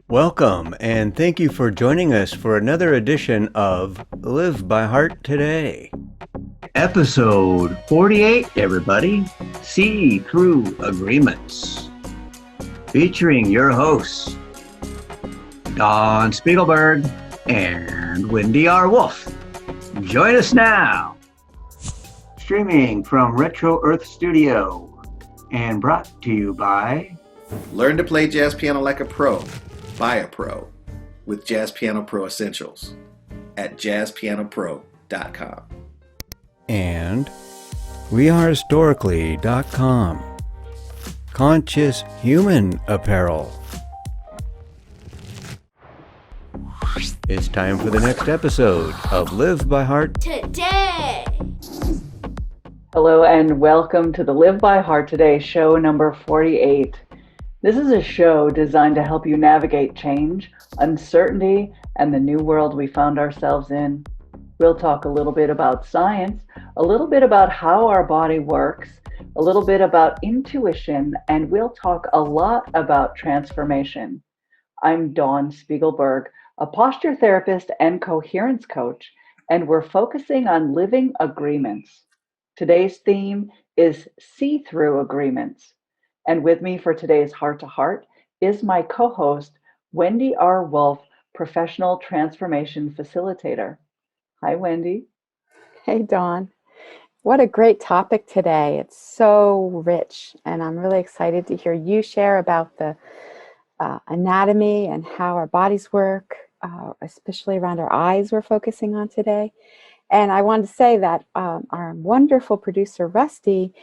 Welcome, and thank you for joining us for another edition of Live by Heart Today. Episode 48, everybody. See Through Agreements. Featuring your hosts, Dawn Spiegelberg and Wendy R. Wolf. Join us now. Streaming from Retro Earth Studio and brought to you by Learn to play jazz piano like a pro, by a pro, with Jazz Piano Pro Essentials at jazzpianopro.com. And wearehistorically.com. Conscious Human Apparel. It's time for the next episode of Live by Heart Today. Hello and welcome to the Live by Heart Today show number 48. This is a show designed to help you navigate change, uncertainty, and the new world we found ourselves in. We'll talk a little bit about science, a little bit about how our body works, a little bit about intuition, and we'll talk a lot about transformation. I'm Dawn Spiegelberg, a posture therapist and coherence coach, and we're focusing on living agreements. Today's theme is see-through agreements. And with me for today's Heart to Heart is my co-host, Wendy R. Wolf, professional transformation facilitator. Hi, Wendy. Hey, Dawn. What a great topic today. It's so rich, and I'm really excited to hear you share about the anatomy and how our bodies work, especially around our eyes we're focusing on today. And I wanted to say that our wonderful producer, Rusty,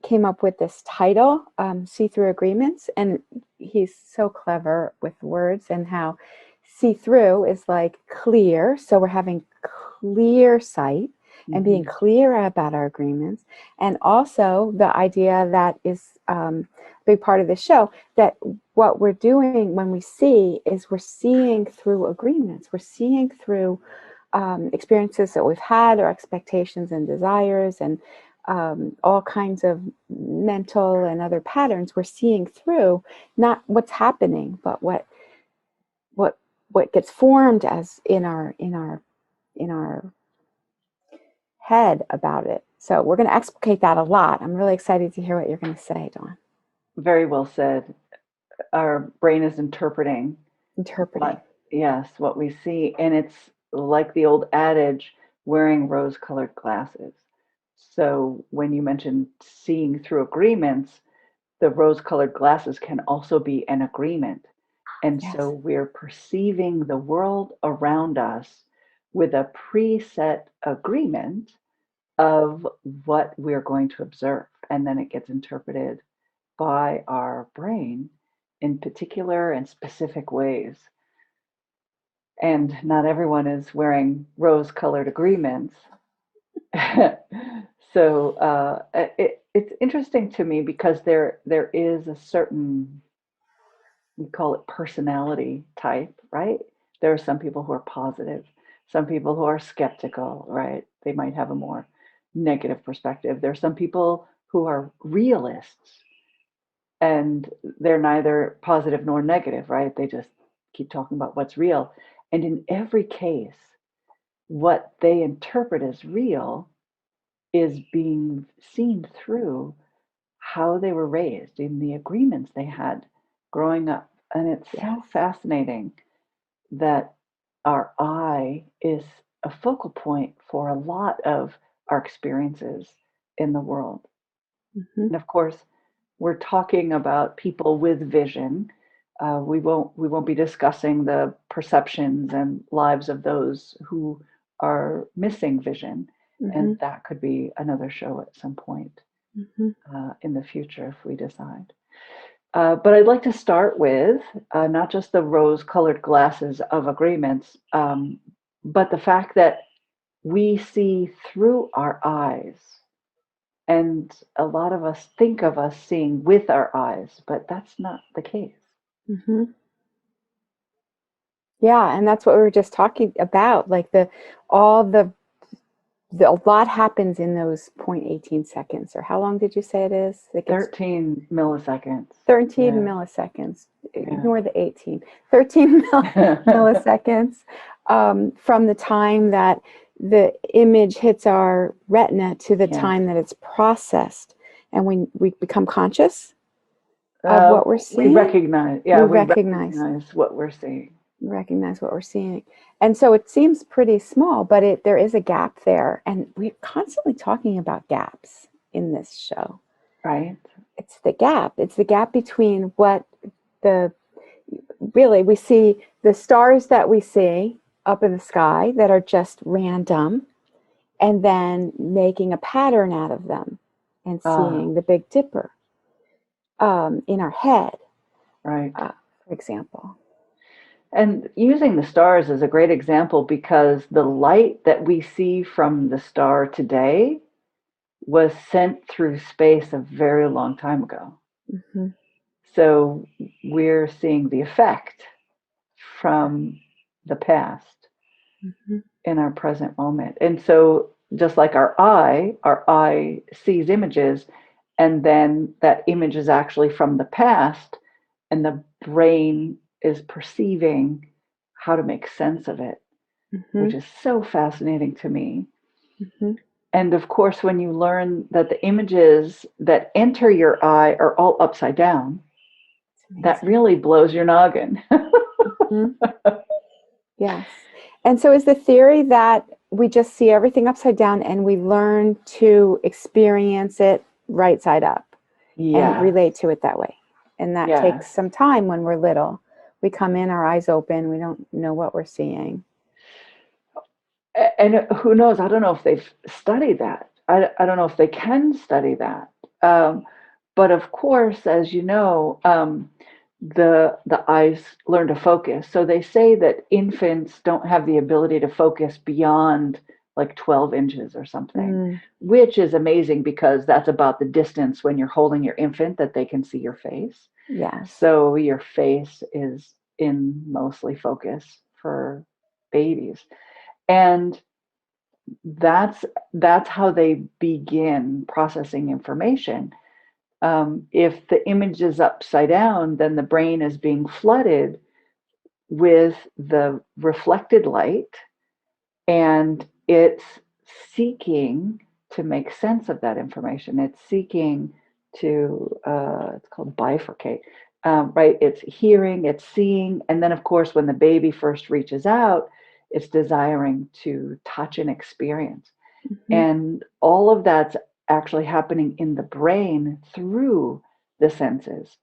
came up with this title, See-Through Agreements, and he's so clever with words and how see-through is like clear, so we're having clear sight and being clear about our agreements, and also the idea that is a big part of the show, that what we're doing when we see is we're seeing through agreements, we're seeing through experiences that we've had, or expectations and desires, and all kinds of mental and other patterns we're seeing through, not what's happening, but what gets formed as in our head about it. So we're going to explicate that a lot. I'm really excited to hear what you're going to say, Dawn. Very well said. Our brain is interpreting. Yes, what we see. And it's like the old adage, wearing rose-colored glasses. So when you mentioned seeing through agreements, the rose-colored glasses can also be an agreement. And Yes. So we're perceiving the world around us with a preset agreement of what we're going to observe. And then it gets interpreted by our brain in particular and specific ways. And not everyone is wearing rose-colored agreements. So it's interesting to me because there is a certain, we call it personality type, right? There are some people who are positive, some people who are skeptical, right? They might have a more negative perspective. There are some people who are realists, and they're neither positive nor negative, right? They just keep talking about what's real. And in every case, what they interpret as real is being seen through how they were raised, in the agreements they had growing up. And it's so fascinating that our eye is a focal point for a lot of our experiences in the world. And of course, we're talking about people with vision. We won't be discussing the perceptions and lives of those who are missing vision. And that could be another show at some point in the future if we decide. But I'd like to start with not just the rose-colored glasses of agreements, but the fact that we see through our eyes. And a lot of us think of us seeing with our eyes, but that's not the case. Yeah, and that's what we were just talking about, like all the a lot happens in those 0.18 seconds, or how long did you say it is? 13 milliseconds. 13 Yeah. milliseconds. Yeah. Ignore the 18. 13 milliseconds from the time that the image hits our retina to the time that it's processed. And when we become conscious of what we're seeing, we recognize what we're seeing. Recognize what we're seeing. And so it seems pretty small, but there is a gap there. And we're constantly talking about gaps in this show. Right. It's the gap. It's the gap between what we see the stars that we see up in the sky that are just random, and then making a pattern out of them and seeing the Big Dipper in our head, right? For example. And using the stars is a great example because the light that we see from the star today was sent through space a very long time ago. Mm-hmm. So we're seeing the effect from the past in our present moment. And so just like our eye sees images, and then that image is actually from the past, and the brain is perceiving how to make sense of it, which is so fascinating to me. And of course, when you learn that the images that enter your eye are all upside down, that really blows your noggin. Yes. And so is the theory that we just see everything upside down and we learn to experience it right side up and relate to it that way? And that takes some time when we're little. We come in, our eyes open, we don't know what we're seeing. And who knows? I don't know if they've studied that. I don't know if they can study that. But of course, as you know, the eyes learn to focus. So they say that infants don't have the ability to focus beyond like 12 inches or something, which is amazing because that's about the distance when you're holding your infant that they can see your face. Yeah. So your face is in mostly focus for babies. And that's how they begin processing information. If the image is upside down, then the brain is being flooded with the reflected light, and it's seeking to make sense of that information. It's seeking to, it's called bifurcate, right? It's hearing, it's seeing, and then of course, when the baby first reaches out, it's desiring to touch and experience. And all of that's actually happening in the brain through the senses,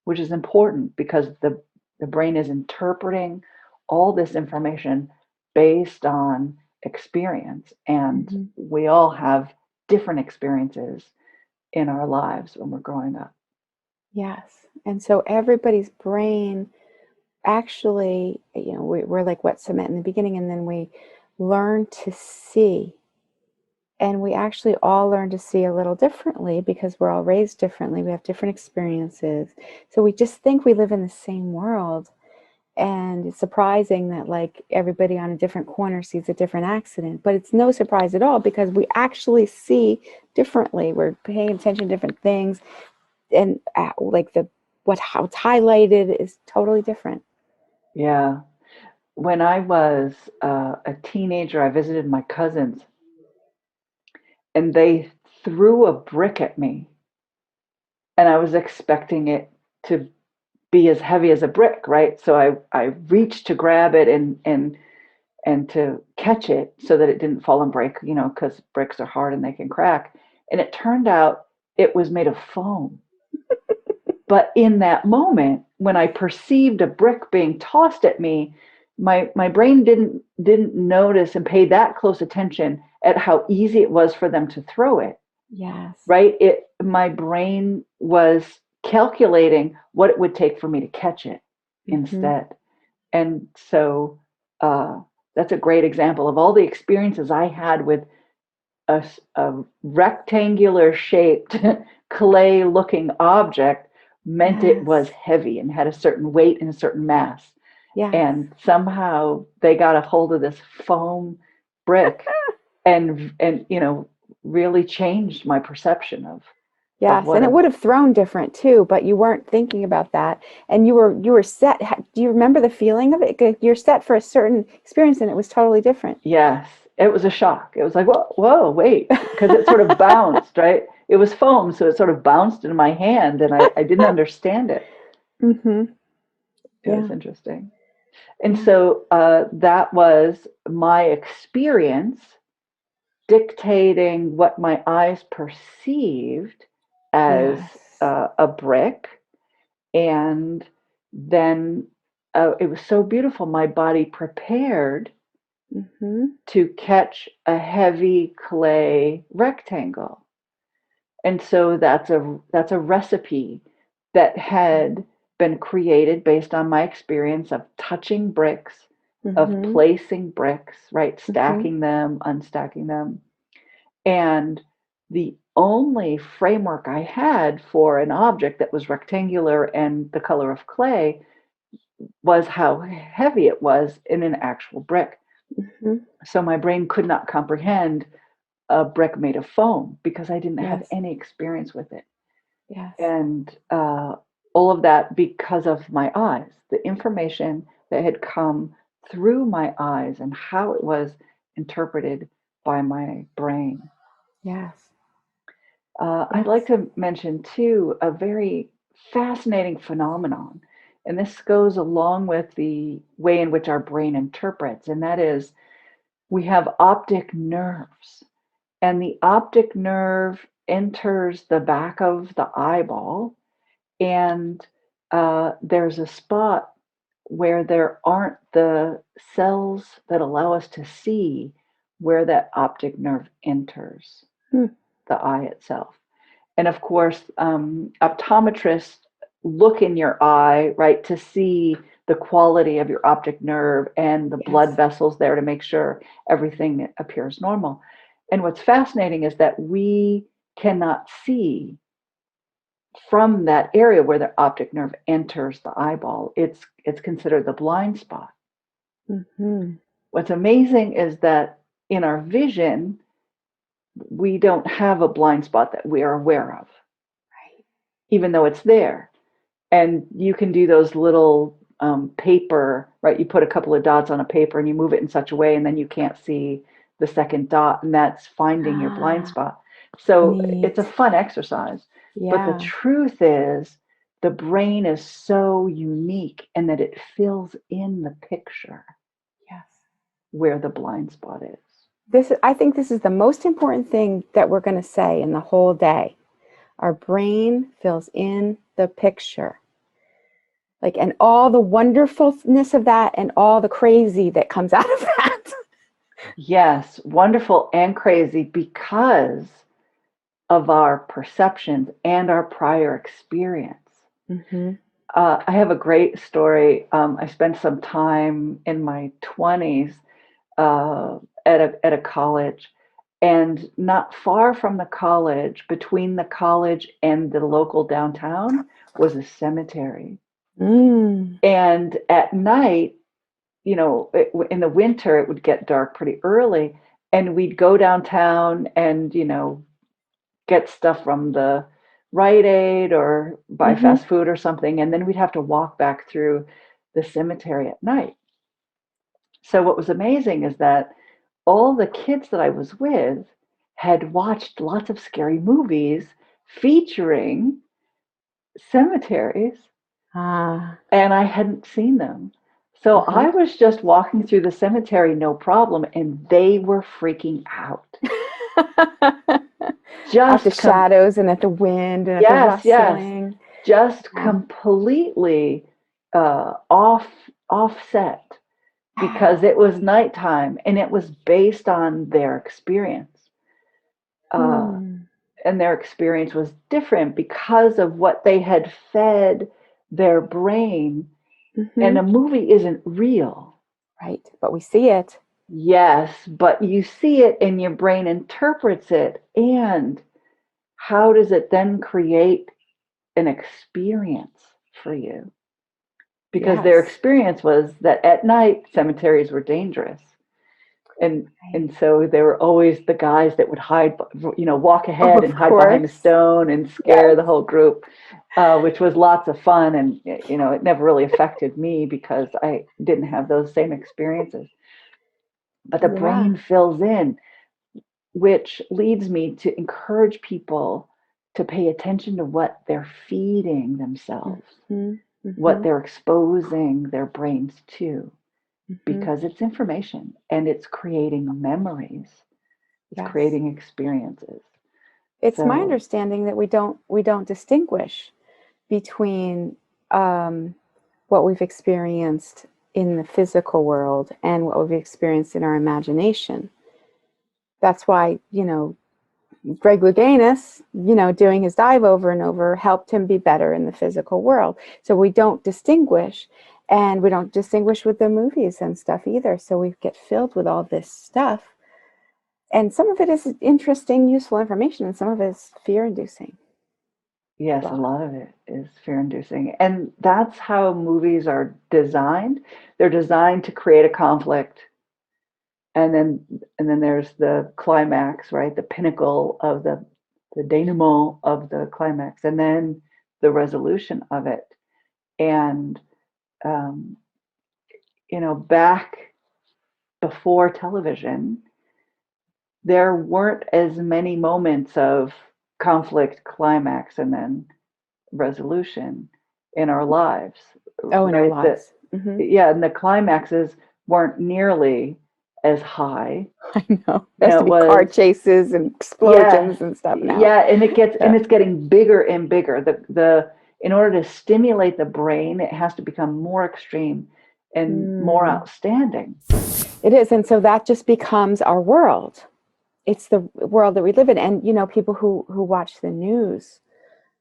which is important because the brain is interpreting all this information based on experience. And we all have different experiences in our lives when we're growing up. Yes. And so everybody's brain actually, we're like wet cement in the beginning, and then we learn to see. And we actually all learn to see a little differently because we're all raised differently. We have different experiences. So we just think we live in the same world. And it's surprising that like everybody on a different corner sees a different accident. But it's no surprise at all because we actually see differently. We're paying attention to different things. And like how it's highlighted is totally different. Yeah. When I was a teenager, I visited my cousins. And they threw a brick at me. And I was expecting it to be as heavy as a brick, right? So I reached to grab it and to catch it so that it didn't fall and break, because bricks are hard and they can crack. And it turned out it was made of foam. But in that moment, when I perceived a brick being tossed at me, my brain didn't notice and pay that close attention at how easy it was for them to throw it. Yes. Right? My brain was calculating what it would take for me to catch it instead. And so that's a great example of all the experiences I had with a rectangular shaped clay looking object meant it was heavy and had a certain weight and a certain mass. Yes. And somehow they got a hold of this foam brick and really changed my perception of Yes, what and it a would have thrown different too, but you weren't thinking about that, and you were set. Do you remember the feeling of it? You're set for a certain experience, and it was totally different. yes, it was a shock. It was like, whoa, wait, because it sort of bounced, right? It was foam, so it sort of bounced in my hand, and I didn't understand it. Mm-hmm. It was Yeah. interesting. And Yeah. so that was my experience dictating what my eyes perceived as Yes. a brick. And then it was so beautiful. My body prepared Mm-hmm. to catch a heavy clay rectangle. And so that's a recipe that had been created based on my experience of touching bricks, of Mm-hmm. placing bricks, right, Mm-hmm. stacking them, unstacking them. And the only framework I had for an object that was rectangular and the color of clay was how heavy it was in an actual brick. Mm-hmm. So my brain could not comprehend a brick made of foam because I didn't have Yes. any experience with it. Yes. And all of that because of my eyes, the information that had come through my eyes and how it was interpreted by my brain. Yes. I'd like Yes. to mention too a very fascinating phenomenon, and this goes along with the way in which our brain interprets, and that is we have optic nerves, and the optic nerve enters the back of the eyeball, and there's a spot where there aren't the cells that allow us to see where that optic nerve enters Hmm. the eye itself. And of course, optometrists look in your eye, right, to see the quality of your optic nerve and the blood Yes. vessels there to make sure everything appears normal. And what's fascinating is that we cannot see from that area where the optic nerve enters the eyeball. It's considered the blind spot. Mm-hmm. What's amazing is that in our vision, we don't have a blind spot that we are aware of, Right. even though it's there. And you can do those little paper, right? You put a couple of dots on a paper and you move it in such a way, and then you can't see the second dot, and that's finding your blind Ah, spot. So it's a neat. fun exercise. But the Yeah. truth is, the brain is so unique in that it fills in the picture Yes. where the blind spot is. I think this is the most important thing that we're going to say in the whole day. Our brain fills in the picture. Like, and all the wonderfulness of that and all the crazy that comes out of that. Yes, wonderful and crazy because of our perceptions and our prior experience. Mm-hmm. I have a great story. I spent some time in my 20s uh, at a college, and not far from the college, between the college and the local downtown, was a cemetery. Mm. And at night, in the winter, it would get dark pretty early, and we'd go downtown and get stuff from the Rite Aid or buy Mm-hmm. fast food or something, and then we'd have to walk back through the cemetery at night. So what was amazing is that all the kids that I was with had watched lots of scary movies featuring cemeteries, Ah. and I hadn't seen them. So Uh-huh. I was just walking through the cemetery, no problem, and they were freaking out. At the Just shadows and at the wind and at the yes, rustling. just Yeah. completely offset because it was nighttime and it was based on their experience. Uh, Hmm. and their experience was different because of what they had fed their brain. And Mm-hmm. a movie isn't real. Right. But we see it. Yes, but you see it and your brain interprets it. And how does it then create an experience for you? Because their Yes. experience was that at night cemeteries were dangerous. And so there were always the guys that would hide, walk ahead and Of hide behind a course. stone and scare the whole group, which was lots of fun. And, it never really affected me because I didn't have those same experiences. But the Yeah. brain fills in, which leads me to encourage people to pay attention to what they're feeding themselves, Mhm. what Mhm. they're exposing their brains to, Mhm. because it's information and it's creating memories, it's Yes. creating experiences. It's my So, understanding that we don't distinguish between what we've experienced in the physical world and what we've experienced in our imagination. That's why, Greg Louganis, doing his dive over and over helped him be better in the physical world. So we don't distinguish, and we don't distinguish with the movies and stuff either. So we get filled with all this stuff. And some of it is interesting, useful information, and some of it is fear inducing. yes, a lot of it is fear inducing. And that's how movies are designed. They're designed to create a conflict. And then there's the climax, right? The pinnacle of the denouement of the climax, and then the resolution of it. And um, back before television, there weren't as many moments of conflict, climax, and then resolution in our lives, Oh, in our right? lives. Hmm. Yeah, and the climaxes weren't nearly as high. I know. It has to It be car was, chases and yes, explosions and stuff now. yeah, and Yeah. it's getting bigger and bigger. The In order to stimulate the brain, it has to become more extreme and more Mm. outstanding. It is. And so that just becomes our world. It's the world that we live in. And, people who watch the news,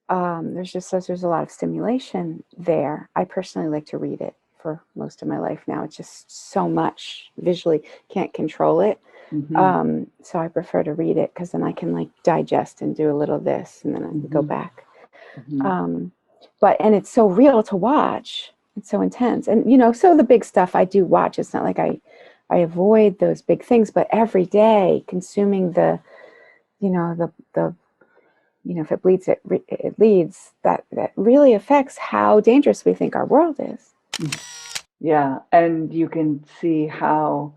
there's a lot of stimulation there. I personally like to read it for most of my life now. It's just so much visually, can't control it. Hmm. So I prefer to read it because then I can like digest and do a little of this and then I can go Hmm. back. Hmm. Um, and it's so real to watch. It's so intense. And, so the big stuff I do watch. It's not like I avoid those big things, but every day consuming if it bleeds, it leads. That really affects how dangerous we think our world is. Yeah, and you can see how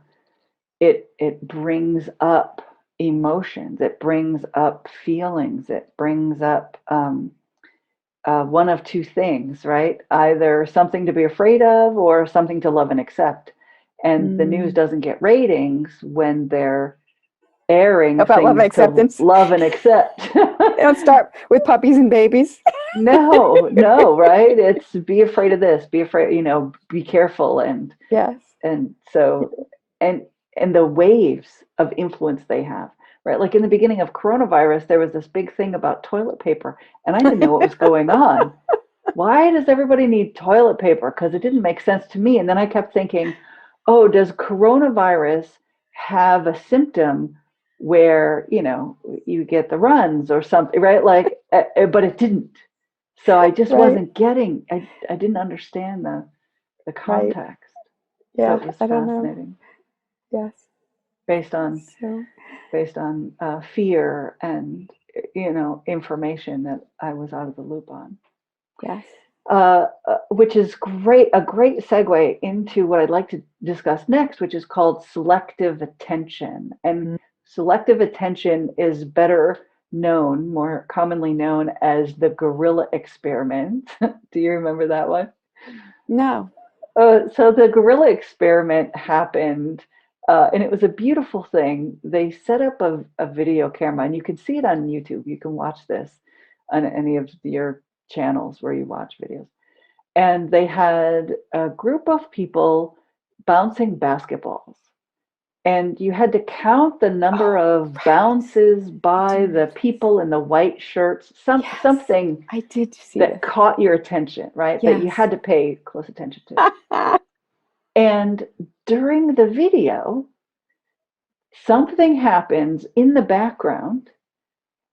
it brings up emotions, it brings up feelings, it brings up one of two things, right? Either something to be afraid of or something to love and accept. And the news Mm. doesn't get ratings when they're airing About love and things to acceptance. love and accept. They don't start with puppies and babies. No, no, right? It's be afraid of this, be afraid, be careful. Yes. And so, and the waves of influence they have, right? Like in the beginning of coronavirus, there was this big thing about toilet paper, and I didn't know what was going on. Why does everybody need toilet paper? Because it didn't make sense to me. And then I kept thinking, oh, does coronavirus have a symptom where, you get the runs or something, right? Like, but it didn't. So I just Right. wasn't getting, I didn't understand the Right. context. So Yeah. it was I don't know. fascinating Yes. based on So fear and information that I was out of the loop on. yes. Which is a great segue into what I'd like to discuss next, which is called selective attention. And Mm. selective attention is more commonly known as the gorilla experiment. Do you remember that one? No. So the gorilla experiment happened, and it was a beautiful thing. They set up a video camera, and you can see it on YouTube. You can watch this on any of your channels where you watch videos. And they had a group of people bouncing basketballs. And you had to count the number Oh, of right. bounces I do by remember the this. people in the white shirts, Yes. something I did see that this. caught your attention, right? That you Yes. had to pay close attention to. And during the video, something happens in the background.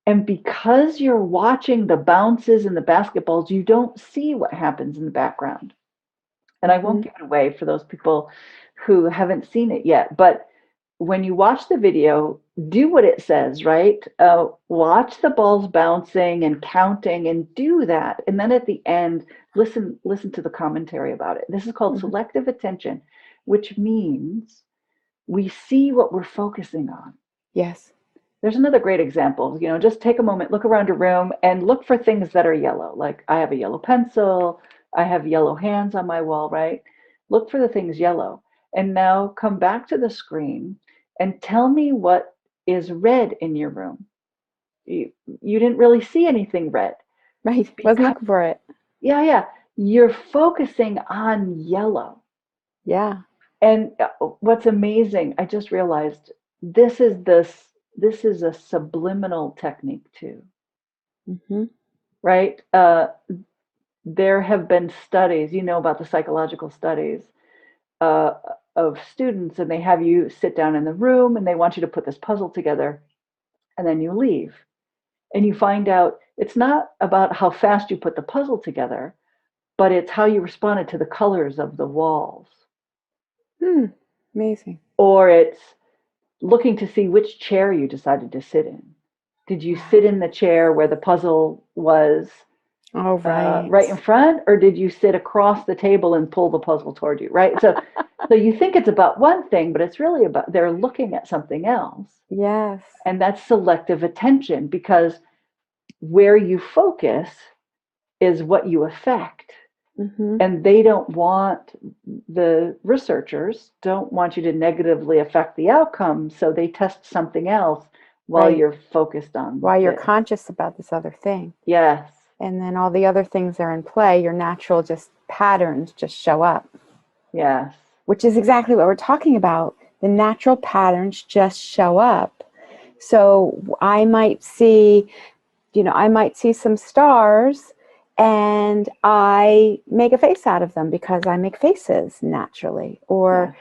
And because you're watching the bounces and the basketballs, you don't see what happens in the background. And I won't Hmm. give it away for those people who haven't seen it yet. But when you watch the video, do what it says, right? Watch the balls bouncing and counting and do that. And then at the end, listen to the commentary about it. This is called selective attention, which means we see what we're focusing on. Yes. There's another great example. Just take a moment, look around your room and look for things that are yellow. Like I have a yellow pencil, I have yellow hands on my wall, right? Look for the things yellow. And now come back to the screen and tell me what is red in your room. You didn't really see anything red. Right. Wasn't looking for it. Yeah. You're focusing on yellow. Yeah. And what's amazing, I just realized this is a subliminal technique too. Mm-hmm. Right? There have been studies, about the psychological studies of students, and they have you sit down in the room and they want you to put this puzzle together, and then you leave. And you find out it's not about how fast you put the puzzle together, but it's how you responded to the colors of the walls. Amazing. Or it's looking to see which chair you decided to sit in. Did you sit in the chair where the puzzle was right in front, or did you sit across the table and pull the puzzle toward you, right? So you think it's about one thing, but it's really about they're looking at something else. Yes. And that's selective attention, because where you focus is what you affect. Mm-hmm. And the researchers don't want you to negatively affect the outcome, so they test something else while you're focused on while you're conscious about this other thing. Yes. And then all the other things are in play, your natural patterns just show up. Yes. Which is exactly what we're talking about. The natural patterns just show up. So I might see some stars and I make a face out of them because I make faces naturally. Or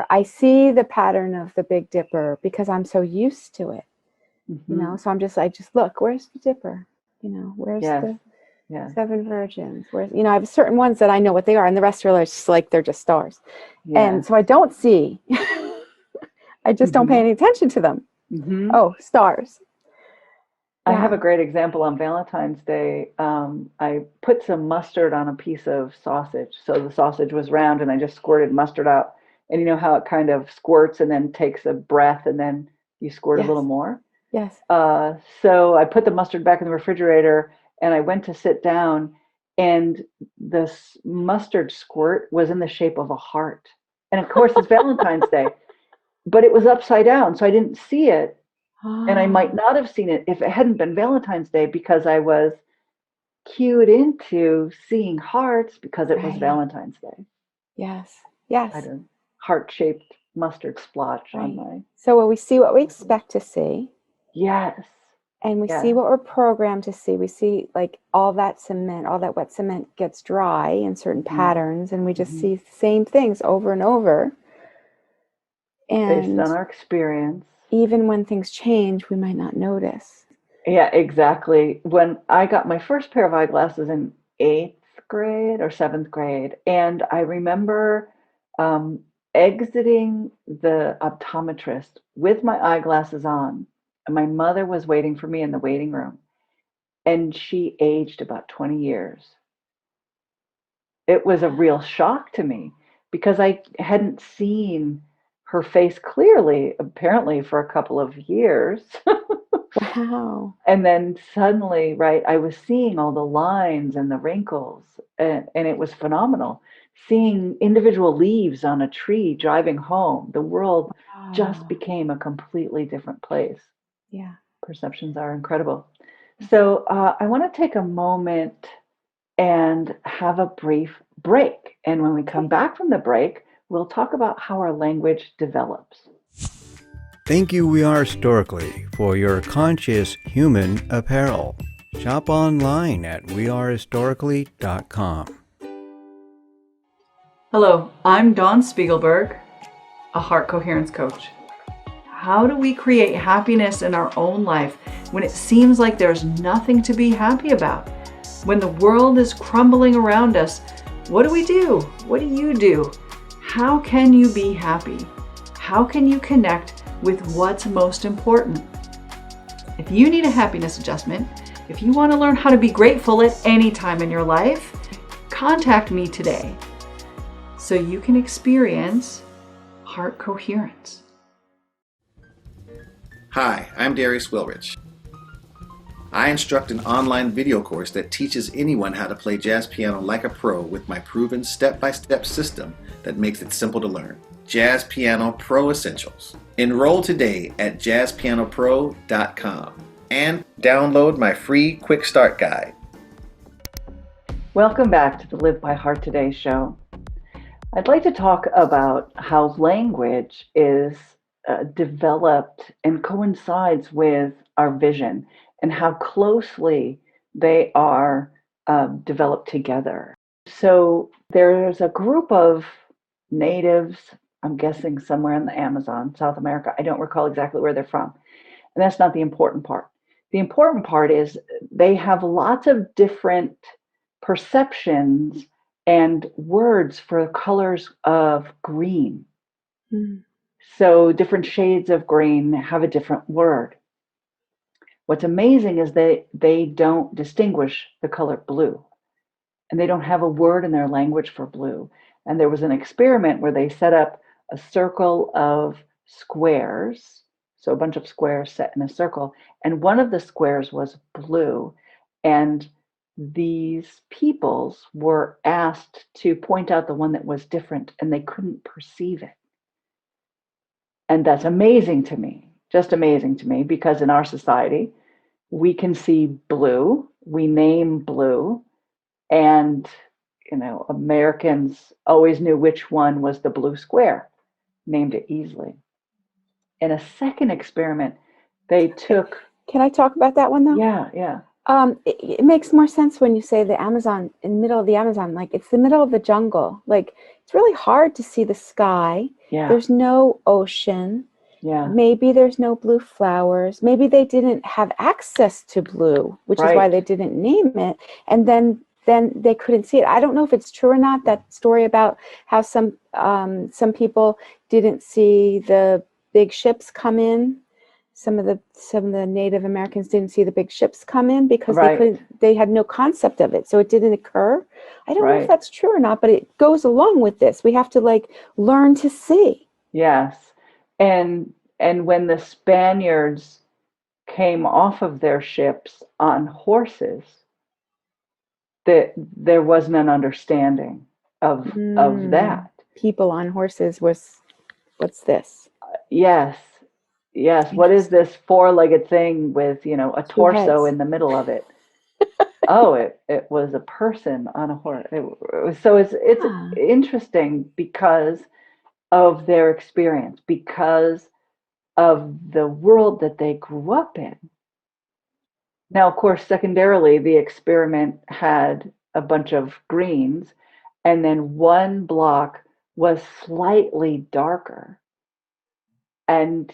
I see the pattern of the Big Dipper because I'm so used to it. Mm-hmm. So I just look, where's the Dipper? Where's the Seven Virgins? I have certain ones that I know what they are, and the rest are just like they're just stars. Yeah. And so I don't see, I just don't pay any attention to them. Mm-hmm. Oh, stars. I have a great example on Valentine's Day. I put some mustard on a piece of sausage. So the sausage was round and I just squirted mustard out. And you know how it kind of squirts and then takes a breath and then you squirt a little more? Yes. So I put the mustard back in the refrigerator and I went to sit down, and this mustard squirt was in the shape of a heart. And of course it's Valentine's Day, but it was upside down. So I didn't see it. And I might not have seen it if it hadn't been Valentine's Day, because I was cued into seeing hearts because it was Valentine's Day. Yes. I had a heart-shaped mustard splotch on my... So we see what we expect to see. Yes. And we see what we're programmed to see. We see like all that wet cement gets dry in certain patterns, and we just see the same things over and over. And based on our experience. Even when things change, we might not notice. Yeah, exactly. When I got my first pair of eyeglasses in 8th grade or 7th grade, and I remember exiting the optometrist with my eyeglasses on, and my mother was waiting for me in the waiting room, and she aged about 20 years. It was a real shock to me because I hadn't seen her face clearly, apparently, for a couple of years. Wow. And then suddenly, I was seeing all the lines and the wrinkles, and it was phenomenal. Seeing individual leaves on a tree driving home, the world just became a completely different place. Yeah. Perceptions are incredible. So I want to take a moment and have a brief break. And when we come back from the break, we'll talk about how our language develops. Thank you, We Are Historically, for your conscious human apparel. Shop online at wearehistorically.com. Hello, I'm Dawn Spiegelberg, a heart coherence coach. How do we create happiness in our own life when it seems like there's nothing to be happy about? When the world is crumbling around us, what do we do? What do you do? How can you be happy? how can you connect with what's most important? If you need a happiness adjustment, if you want to learn how to be grateful at any time in your life, contact me today so you can experience heart coherence. Hi, I'm Darius Wilrich. I instruct an online video course that teaches anyone how to play jazz piano like a pro with my proven step-by-step system that makes it simple to learn. Jazz Piano Pro Essentials. Enroll today at jazzpianopro.com and download my free quick start guide. Welcome back to the Live by Heart Today show. I'd like to talk about how language is developed and coincides with our vision and how closely they are developed together. So there's a group of natives, I'm guessing somewhere in the Amazon, South America. I don't recall exactly where they're from. And that's not the important part. The important part is they have lots of different perceptions and words for colors of green. So different shades of green have a different word. What's amazing is they don't distinguish the color blue, and they don't have a word in their language for blue. And there was an experiment where they set up a circle of squares, so a bunch of squares set in a circle, and one of the squares was blue, and these peoples were asked to point out the one that was different, and they couldn't perceive it. And that's amazing to me, just amazing to me, because in our society, we can see blue, we name blue, and Americans always knew which one was the blue square, named it easily. In a second experiment, they took... Can I talk about that one though? Yeah. It makes more sense when you say the Amazon, in the middle of the Amazon, like it's the middle of the jungle. Like it's really hard to see the sky. Yeah. There's no ocean. Yeah. Maybe there's no blue flowers. Maybe they didn't have access to blue, which is why they didn't name it. And then they couldn't see it. I don't know if it's true or not, that story about how some people didn't see the big ships come in. Some of the Native Americans didn't see the big ships come in because they had no concept of it. So it didn't occur. I don't know if that's true or not, but it goes along with this. We have to learn to see. Yes. And when the Spaniards came off of their ships on horses, there wasn't an understanding of that. People on horses what's this? Yes. What is this four-legged thing with a torso in the middle of it? Oh, it was a person on a horse. So it's interesting because of their experience, because of the world that they grew up in. Now, of course, secondarily, the experiment had a bunch of greens, and then one block was slightly darker. And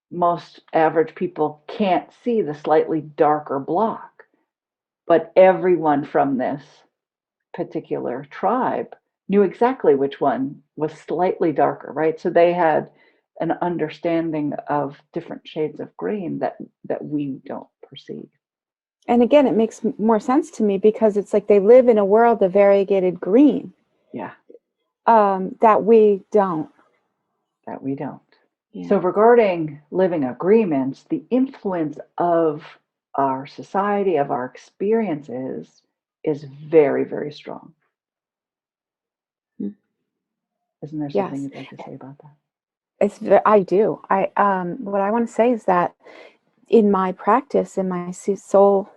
most average people can't see the slightly darker block. But everyone from this particular tribe knew exactly which one was slightly darker, right? So they had an understanding of different shades of green that we don't perceive. And again, it makes more sense to me because it's like they live in a world of variegated green. Yeah. That we don't. Yeah. So regarding living agreements, the influence of our society, of our experiences, is very, very strong. Isn't there something you'd like to say about that? I do. What I want to say is that in my practice, in my soul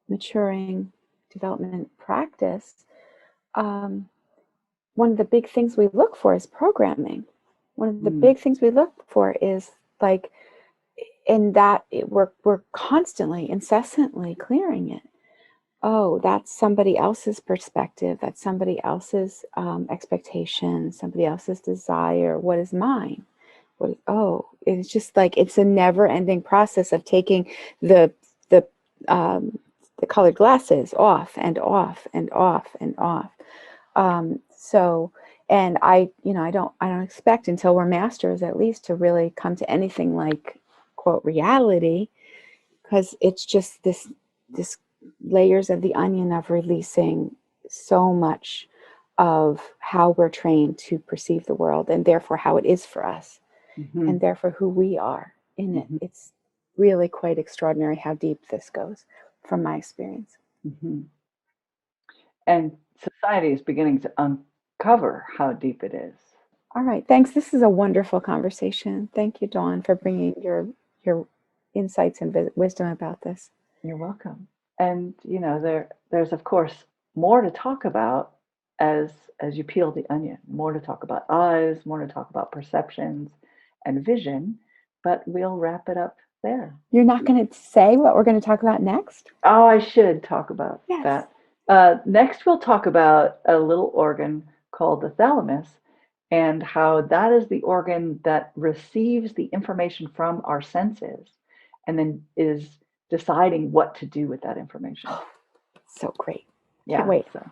maturing development practice, one of the big things we look for is programming. One of the big things we look for is we're constantly, incessantly clearing it. Oh, that's somebody else's perspective. That's somebody else's expectation, somebody else's desire. What is mine? It's just it's a never-ending process of taking the colored glasses off and off and off and off. So And I don't expect until we're masters at least to really come to anything like quote reality, because it's just this layers of the onion of releasing so much of how we're trained to perceive the world, and therefore how it is for us, and therefore who we are in it. It's really quite extraordinary how deep this goes from my experience. And society is beginning to uncover how deep it is. All right, thanks. This is a wonderful conversation. Thank you, Dawn, for bringing your insights and wisdom about this. You're welcome. And there's of course more to talk about as you peel the onion. More to talk about eyes, more to talk about perceptions and vision, but we'll wrap it up there. You're not going to say what we're going to talk about next? Oh, I should talk about that. Next, we'll talk about a little organ called the thalamus, and how that is the organ that receives the information from our senses and then is deciding what to do with that information. So great. Yeah, Can't wait. So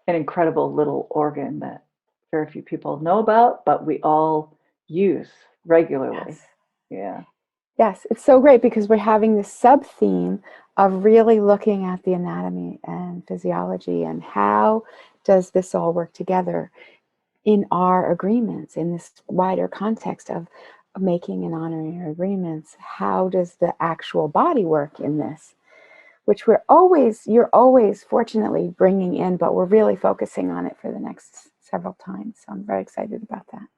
an incredible little organ that very few people know about, but we all use regularly. Yes. Yes, it's so great because we're having this sub-theme of really looking at the anatomy and physiology and how does this all work together in our agreements, in this wider context of making and honoring our agreements. How does the actual body work in this? Which you're always fortunately bringing in, but we're really focusing on it for the next several times. So I'm very excited about that.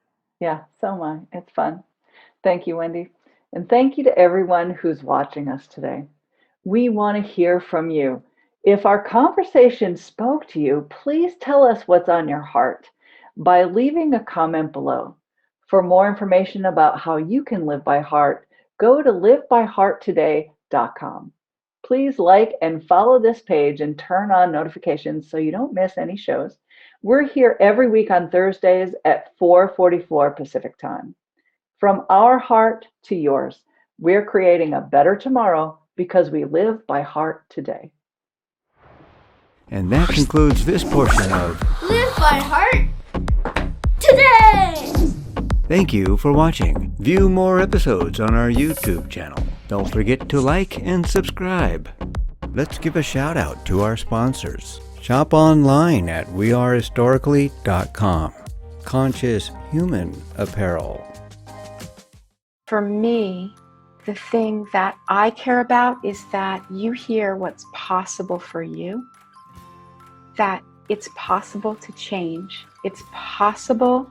Yeah, so am I. It's fun. Thank you, Wendy. And thank you to everyone who's watching us today. We want to hear from you. If our conversation spoke to you, please tell us what's on your heart by leaving a comment below. For more information about how you can live by heart, go to livebyhearttoday.com. Please like and follow this page and turn on notifications so you don't miss any shows. We're here every week on Thursdays at 4:44 Pacific time. From our heart to yours, we're creating a better tomorrow because we live by heart today. And that concludes this portion of Live by Heart Today! Thank you for watching. View more episodes on our YouTube channel. Don't forget to like and subscribe. Let's give a shout out to our sponsors. Shop online at wearehistorically.com. Conscious Human Apparel. For me, the thing that I care about is that you hear what's possible for you, that it's possible to change, it's possible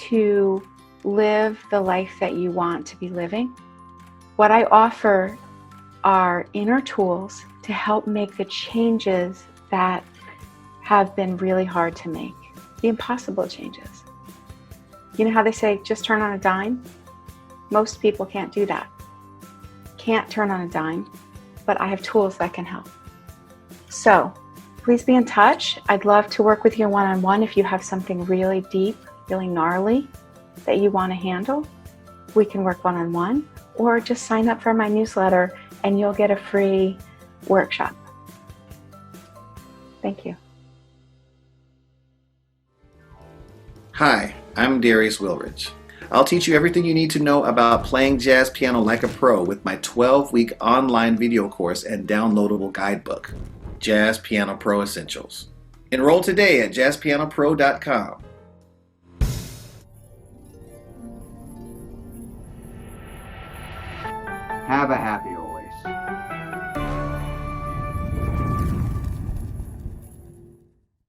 to live the life that you want to be living. What I offer are inner tools to help make the changes that have been really hard to make, the impossible changes. You know how they say, just turn on a dime? Most people can't do that. Can't turn on a dime, but I have tools that can help. So please be in touch. I'd love to work with you one-on-one if you have something really deep, really gnarly that you want to handle. We can work one-on-one, or just sign up for my newsletter and you'll get a free workshop. Thank you. Hi, I'm Darius Wilrich. I'll teach you everything you need to know about playing jazz piano like a pro with my 12-week online video course and downloadable guidebook, Jazz Piano Pro Essentials. Enroll today at jazzpianopro.com. Have a happy